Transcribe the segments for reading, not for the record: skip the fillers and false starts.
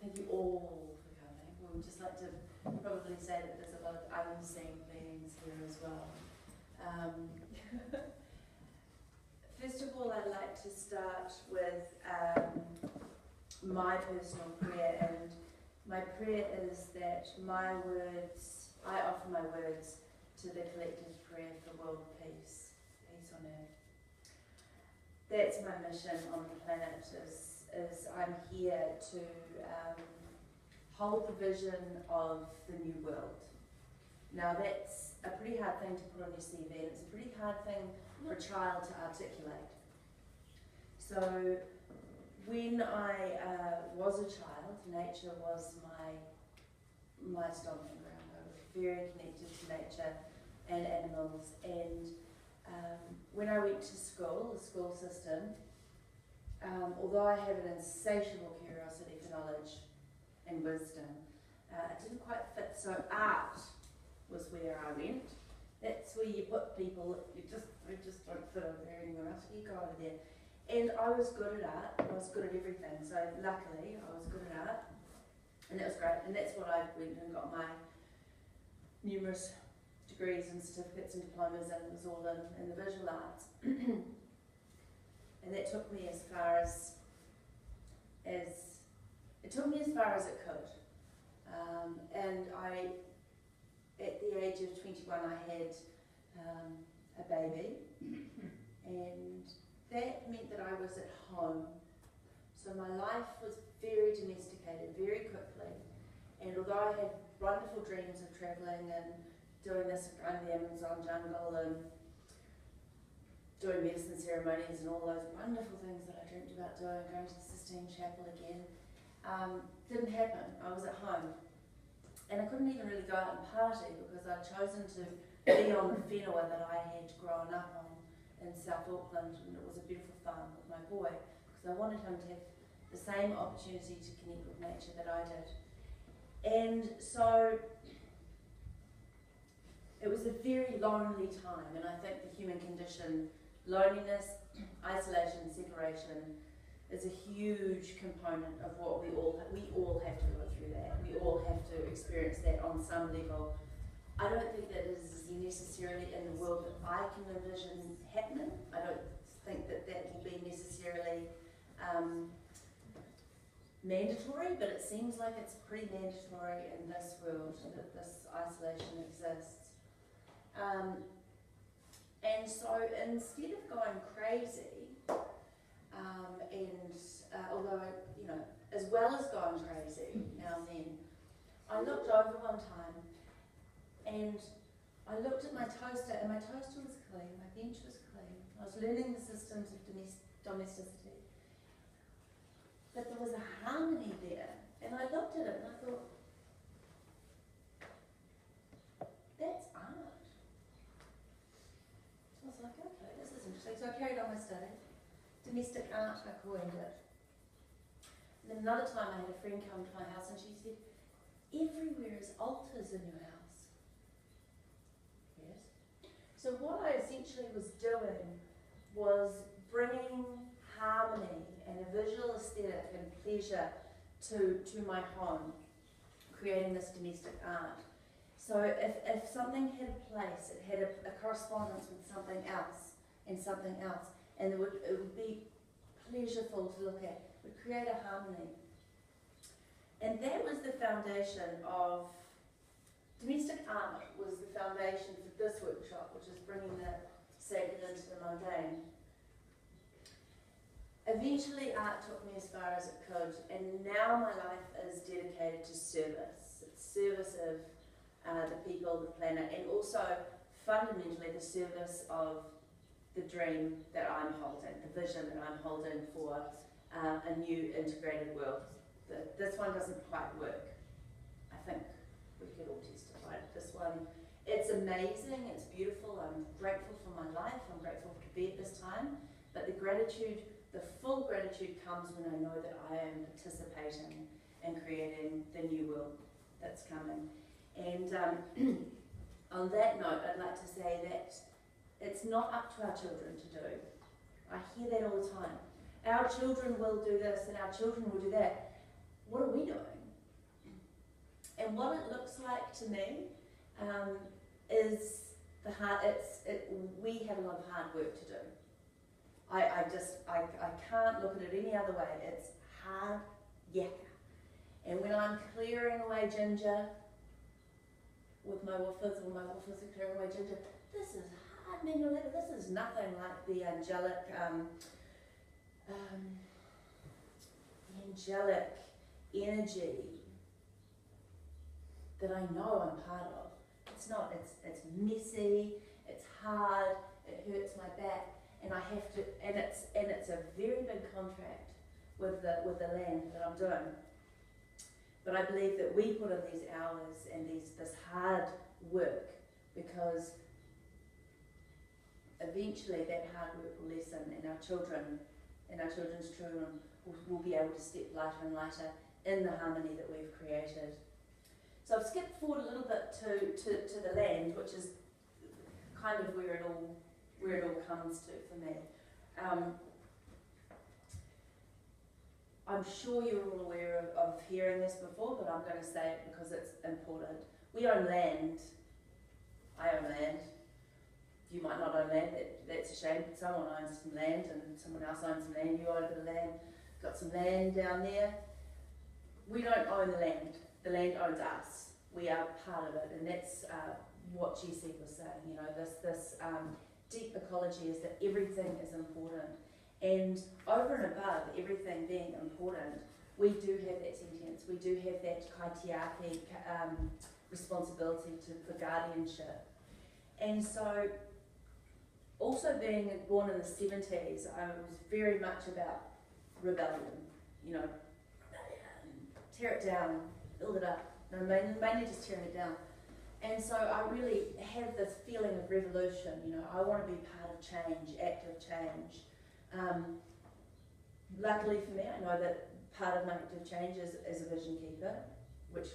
Thank you all for coming. We would just like to probably say that there's a lot of unseen beings here as well. First of all, I'd like to start with my personal prayer, and my prayer is that my words, I offer my words to the collective prayer for world peace, peace on earth. That's my mission on the planet, is I'm here to hold the vision of the new world. Now that's a pretty hard thing to put on your CV, and it's a pretty hard thing for a child to articulate. So when I was a child, nature was my stomping ground. I was very connected to nature and animals, and when I went to school, the school system, although I have an insatiable curiosity for knowledge and wisdom, it didn't quite fit, so art was where I went. That's where you put people, they just don't fit over there anywhere else, you go over there. And I was good at art, I was good at everything, so luckily I was good at art, and that was great, and that's what I went and got my numerous degrees and certificates and diplomas, and it was all in the visual arts. And that took me as far as it could. And at the age of 21, I had a baby, and that meant that I was at home. So my life was very domesticated very quickly, and although I had wonderful dreams of travelling and doing this around the Amazon jungle and doing medicine ceremonies and all those wonderful things that I dreamt about doing, going to the Sistine Chapel again, didn't happen. I was at home. And I couldn't even really go out and party because I'd chosen to be on the whenua that I had grown up on in South Auckland, and it was a beautiful farm with my boy, because I wanted him to have the same opportunity to connect with nature that I did. And so it was a very lonely time, and I think the human condition, loneliness, isolation, separation, is a huge component of what we all have to go through that. We all have to experience that on some level. I don't think that is necessarily in the world that I can envision happening. I don't think that will be necessarily mandatory, but it seems like it's pretty mandatory in this world that this isolation exists. And so instead of going crazy, although, as well as going crazy now and then, I looked over one time and I looked at my toaster, and my toaster was clean, my bench was clean. I was learning the systems of domesticity. But there was a harmony there, and I looked at it and I thought, that's art. I was like, okay, this is interesting. So I carried on my study. Domestic art, I coined it. And then another time I had a friend come to my house and she said, everywhere is altars in your house. Yes. So what I essentially was doing was bringing harmony and a visual aesthetic and pleasure to my home, creating this domestic art. So if something had a place, it had a correspondence with something else, and it would be pleasureful to look at. It would create a harmony. And that was the foundation of, domestic art was the foundation for this workshop, which is bringing the sacred into the mundane. Eventually art took me as far as it could, and now my life is dedicated to service. It's service of the people, the planet, and also fundamentally the service of the dream that I'm holding, the vision that I'm holding for a new integrated world. This one doesn't quite work. I think we could all testify to this one. It's amazing, it's beautiful, I'm grateful for my life, I'm grateful to be at this time, but the gratitude, the full gratitude comes when I know that I am participating in creating the new world that's coming. And on that note, I'd like to say that it's not up to our children to do. I hear that all the time. Our children will do this and our children will do that. what are we doing? And what it looks like to me is we have a lot of hard work to do. I can't look at it any other way. It's hard yakka. And when I'm clearing away ginger with my woofers, or my woofers are clearing away ginger, this is hard manual labour. This is nothing like the angelic energy that I know I'm part of. It's not, it's messy, it's hard, it hurts my back, and I have to, and it's a very big contract with the land that I'm doing. But I believe that we put in these hours and this hard work because eventually that hard work will lessen, and our children's children will be able to step lighter and lighter in the harmony that we've created. So I've skipped forward a little bit to the land, which is kind of where it all comes to for me. I'm sure you're all aware of hearing this before, but I'm going to say it because it's important. We own land. I own land. You might not own land. That's a shame. Someone owns some land and someone else owns some land. You own a bit of land. Got some land down there. We don't own the land. The land owns us. We are part of it, and that's what Jessi was saying. You know, this deep ecology is that everything is important, and over and above everything being important, we do have that sentience. We do have that kaitiaki responsibility for guardianship, and so also being born in the 70s, I was very much about rebellion. You know, tear it down, build it up. No, mainly just tearing it down. And so I really have this feeling of revolution. You know, I want to be part of change, active change. Luckily for me, I know that part of my active change is as a vision keeper, which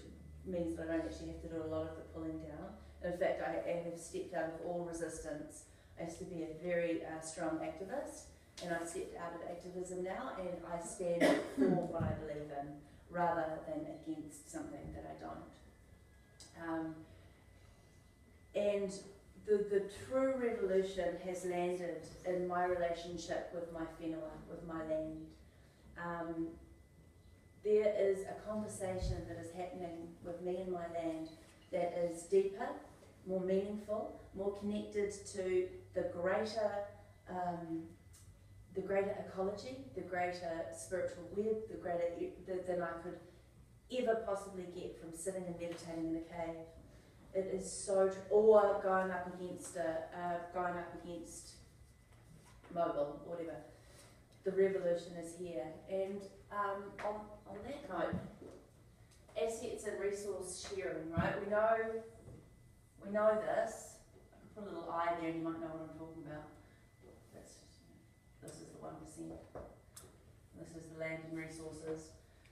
means that I don't actually have to do a lot of the pulling down. In fact, I have stepped out of all resistance. I used to be a very strong activist, and I've stepped out of activism now, and I stand for what I believe in, rather than against something that I don't. And the true revolution has landed in my relationship with my whenua, with my land. There is a conversation that is happening with me and my land that is deeper, more meaningful, more connected to the greater ecology, the greater spiritual web, the greater than I could ever possibly get from sitting and meditating in a cave. It is so, or going up against mobile, whatever. The revolution is here, and on that note, assets and resource sharing, right? We know this. I can put a little eye there, and you might know what I'm talking about. This is the 1%. This is the land and resources.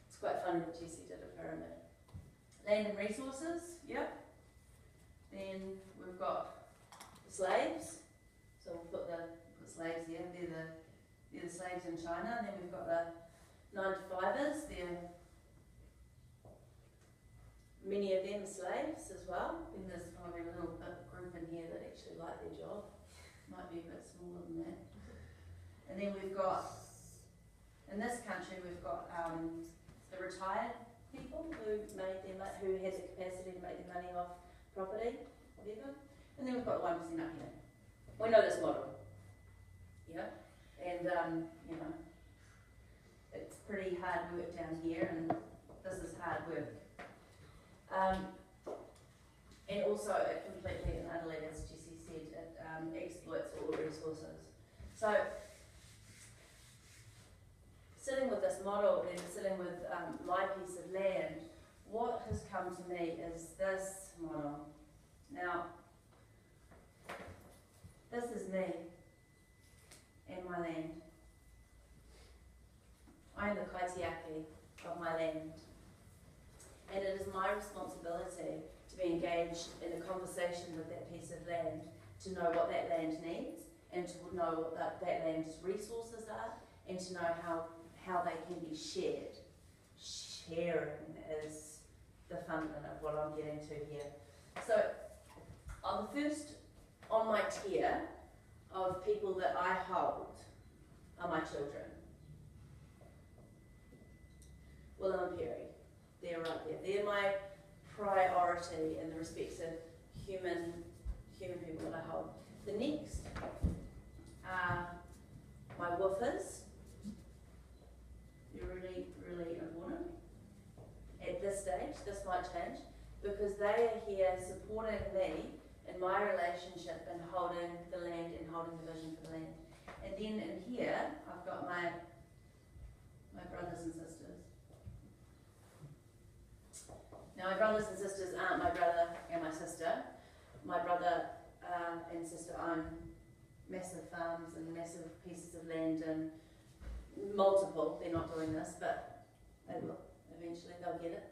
It's quite funny that Jessi did a pyramid. Land and resources, yep. Then we've got the slaves. So we'll put the slaves here. They're the slaves in China. And then we've got the 9-to-5ers. Many of them are slaves as well. Then there's probably a little group in here that actually like their job. Might be a bit smaller than that. And then we've got, in this country, we've got the retired people who had the capacity to make their money off property, whatever. And then we've got 1% up here. We know this model. Yeah? And, you know, it's pretty hard work down here, and this is hard work. And also, it completely and utterly, as Jessi said, it exploits all the resources. So, sitting with this model and sitting with my piece of land, what has come to me is this model. Now, this is me and my land. I am the kaitiaki of my land. And it is my responsibility to be engaged in a conversation with that piece of land, to know what that land needs, and to know what that land's resources are, and to know how they can be shared. sharing is the fundament of what I'm getting to here. So on my tier of people that I hold are my children. Willow and Perry, they're right there. They're my priority in the respects of human people that I hold. The next are my woofers. They're really, really important. At this stage, this might change, because they are here supporting me in my relationship and holding the land and holding the vision for the land. And then in here, I've got my brothers and sisters. Now, my brothers and sisters aren't my brother and my sister. My brother and sister own massive farms and massive pieces of land and multiple. They're not doing this, but they will. Eventually, they'll get it.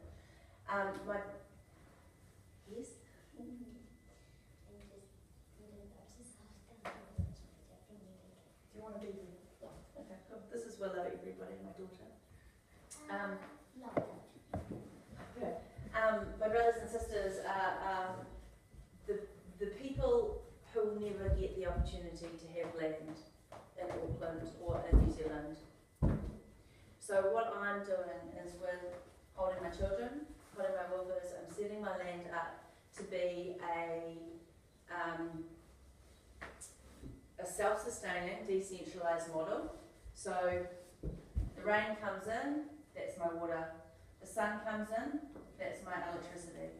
Yes? Do you want to be there? Yeah. Okay, cool. This is Willow, everybody, my daughter. Good. My brothers and sisters are the people who will never get the opportunity to have land in Auckland or in New Zealand. So what I'm doing is with holding my children, holding my woofers, I'm setting my land up to be a self-sustaining, decentralised model. So the rain comes in, that's my water. The sun comes in, that's my electricity.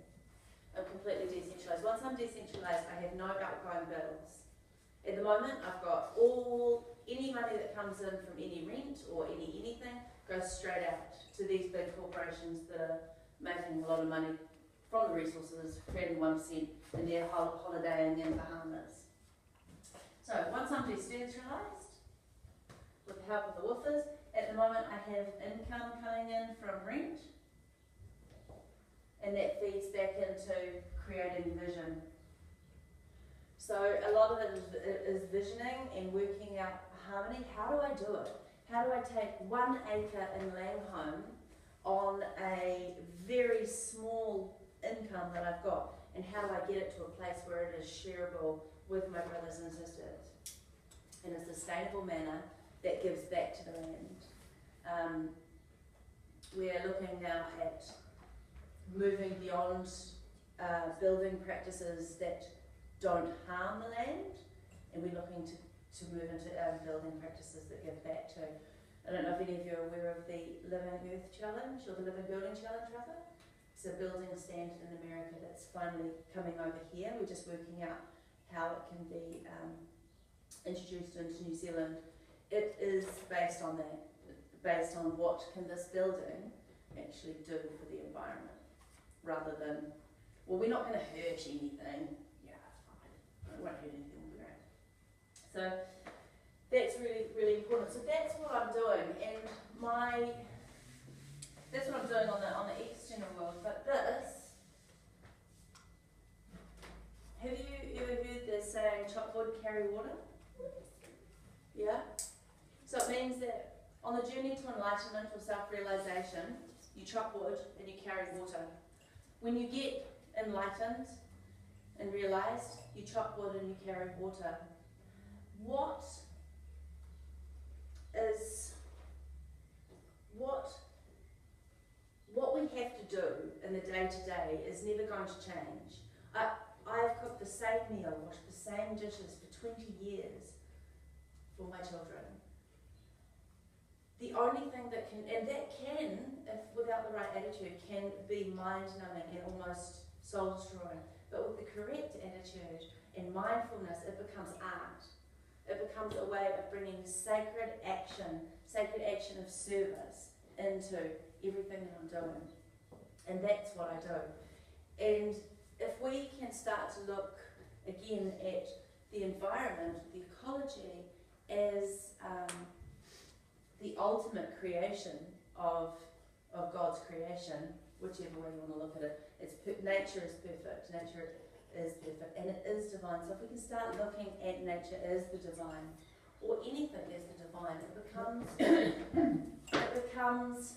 I'm completely decentralised. Once I'm decentralised, I have no outgoing bills. At the moment, I've got any money that comes in from any rent or anything goes straight out to these big corporations that are making a lot of money from the resources, creating 1% in their holiday in the Bahamas. So once I'm decentralised, with the help of the woofers, at the moment I have income coming in from rent, and that feeds back into creating vision. So a lot of it is visioning and working out harmony. How do I do it? How do I take 1 acre in Langholm on a very small income that I've got, and how do I get it to a place where it is shareable with my brothers and sisters in a sustainable manner that gives back to the land? We're looking now at moving beyond building practices that don't harm the land, and we're looking to move into building practices that give back to. I don't know if any of you are aware of the Living Earth Challenge or the Living Building Challenge rather. It's a building standard in America that's finally coming over here. We're just working out how it can be introduced into New Zealand. It is based on that, based on what can this building actually do for the environment, rather than, well, we're not going to hurt anything. Yeah, fine. It won't hurt anything, we'll be right. So that's really, really important. So that's what I'm doing, and that's what I'm doing on the external world. But this, have you ever heard the saying, chop wood, carry water? Yeah? So it means that on the journey to enlightenment or self-realization, you chop wood and you carry water. When you get enlightened and realized, you chop wood and you carry water. What we have to do in the day-to-day is never going to change. I've cooked the same meal, washed the same dishes for 20 years for my children. The only thing that can, if without the right attitude, can be mind-numbing and almost soul-destroying. But with the correct attitude and mindfulness, it becomes art. It becomes a way of bringing sacred action of service into everything that I'm doing. And that's what I do. And if we can start to look again at the environment, the ecology, as the ultimate creation of God's creation, whichever way you want to look at it, nature is perfect. Nature is perfect, and it is divine. So if we can start looking at nature as the divine, or anything as the divine, it becomes